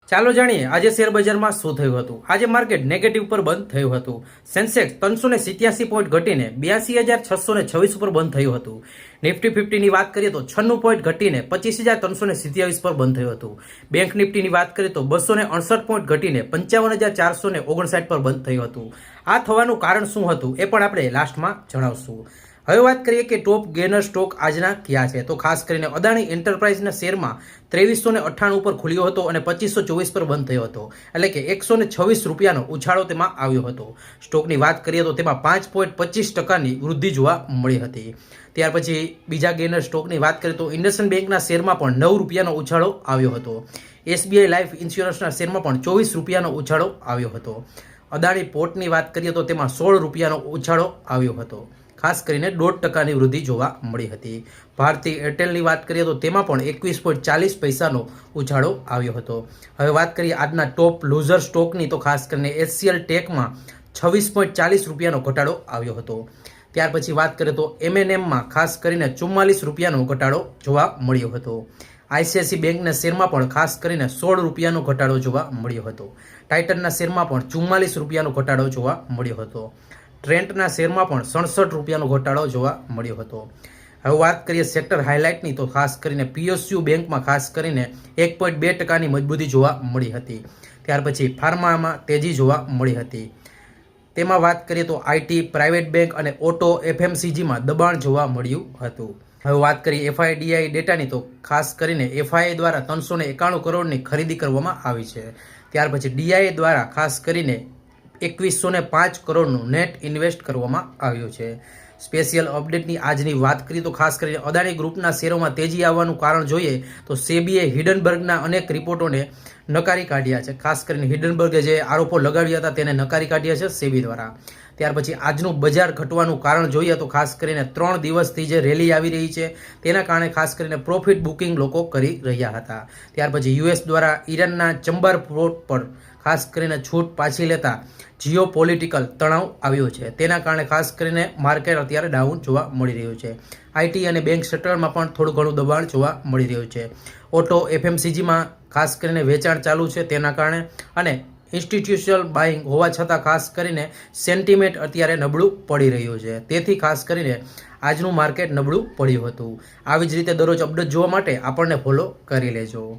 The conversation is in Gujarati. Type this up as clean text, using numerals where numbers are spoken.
ચાલો જાણીએ આજે શેર બજારમાં શું થયું હતું। આજે માર્કેટ નેગેટિવ પર બંધ થયું હતું। સેન્સેક્સ 387 પોઈન્ટ ઘટીને 82,626 ઉપર બંધ થયું હતું। નિફ્ટી 50 ની વાત કરીએ તો 96 પોઈન્ટ ઘટીને 25,327 પર બંધ થયું હતું। બેંક નિફ્ટીની વાત કરીએ તો 268 પોઈન્ટ ઘટીને 55,459 પર બંધ થયું હતું। આ થવાનું કારણ શું હતું એ પણ આપણે લાસ્ટમાં જણાવશું। હવે વાત કરીએ કે ટોપ ગેનર સ્ટોક આજના કયા છે, તો ખાસ કરીને અદાણી એન્ટરપ્રાઇઝના શેરમાં 2398 ઉપર ખુલ્યો હતો અને 2524 પર બંધ થયો હતો, એટલે કે 126 રૂપિયાનો ઉછાળો તેમાં આવ્યો હતો। સ્ટોકની વાત કરીએ તો તેમાં 5.25% વૃદ્ધિ જોવા મળી હતી। ત્યાર પછી બીજા ગેનર સ્ટોકની વાત કરીએ તો ઇન્ડસઇન્ડ બેંકના શેરમાં પણ 9 રૂપિયાનો ઉછાળો આવ્યો હતો। SBI લાઈફ ઇન્સ્યોરન્સના શેરમાં પણ 24 રૂપિયાનો ઉછાળો આવ્યો હતો। અદાણી પોર્ટની વાત કરીએ તો તેમાં 16 રૂપિયાનો ઉછાળો આવ્યો હતો। ખાસ કરીને 0.5% વૃદ્ધિ જોવા મળી હતી। ભારતી એરટેલની વાત કરીએ તો તેમાં પણ 21.40 પૈસાનો ઉછાળો આવ્યો હતો। હવે વાત કરીએ આજના ટોપ લૂઝર સ્ટોકની, તો ખાસ કરીને HCL ટેકમાં 26.40 રૂપિયાનો ઘટાડો આવ્યો હતો। ત્યાર પછી વાત કરીએ તો MNMમાં ખાસ કરીને 44 રૂપિયાનો ઘટાડો જોવા મળ્યો હતો। ICICI બેંકના શેરમાં પણ ખાસ કરીને 16 રૂપિયાનો ઘટાડો જોવા મળ્યો હતો। ટાઇટનના શેરમાં પણ 44 રૂપિયાનો ઘટાડો જોવા મળ્યો હતો। ટ્રેન્ટના શેરમાં પણ 67 રૂપિયાનો ઘટાડો જોવા મળ્યો હતો। હવે વાત કરીએ સેક્ટર હાઇલાઇટની, તો ખાસ કરીને PSU બેંકમાં ખાસ કરીને 1.2%ની મજબૂતી જોવા મળી હતી। ત્યાર પછી ફાર્મામાં તેજી જોવા મળી હતી। તેમાં વાત કરીએ તો IT, પ્રાઇવેટ બેંક અને ઓટો FMCGમાં દબાણ જોવા મળ્યું હતું। હવે વાત કરીએ FIDI ડેટાની, તો ખાસ કરીને FII દ્વારા 391 કરોડની ખરીદી કરવામાં આવી છે। ત્યાર પછી DIA દ્વારા ખાસ કરીને 2105 કરોડનું નેટ ઇન્વેસ્ટ કરવામાં આવ્યું છે। સ્પેશિયલ અપડેટની આજની વાત કરીએ તો ખાસ કરીને અદાણી ગ્રુપના શેરોમાં તેજી આવવાનું કારણ જોઈએ તો સેબીએ હિડનબર્ગના અનેક રિપોર્ટોને નકારી કાઢ્યા છે। ખાસ કરીને હિડનબર્ગે જે આરોપો લગાવ્યા હતા તેને નકારી કાઢ્યા છે સેબી દ્વારા। ત્યાર પછી આજનું બજાર ઘટવાનું કારણ જોઈએ તો ખાસ કરીને 3 દિવસથી જે રેલી આવી રહી છે તેના કારણે ખાસ કરીને પ્રોફિટ બુકિંગ લોકો કરી રહ્યા હતા। ત્યાર પછી US દ્વારા ઈરાનના ચંબર પોર્ટ પર ખાસ કરીને છૂટ પાછી લેતા જીઓપોલિટિકલ તણાવ આવ્યો છે, તેના કારણે ખાસ કરીને માર્કેટ અત્યારે ડાઉન જોવા મળી રહ્યું છે। IT અને બેંક સેક્ટરમાં પણ થોડું ઘણું દબાણ જોવા મળી રહ્યું છે। ઓટો FMCGમાં ખાસ કરીને વેચાણ ચાલુ છે તેના કારણે, અને ઇન્સ્ટિટ્યુશનલ બાઇંગ હોવા છતાં ખાસ કરીને સેન્ટિમેન્ટ અત્યારે નબળું પડી રહ્યું છે, તેથી ખાસ કરીને આજનું માર્કેટ નબળું પડ્યું હતું। આવી જ રીતે દરરોજ અપડેટ જોવા માટે આપણને ફોલો કરી લેજો।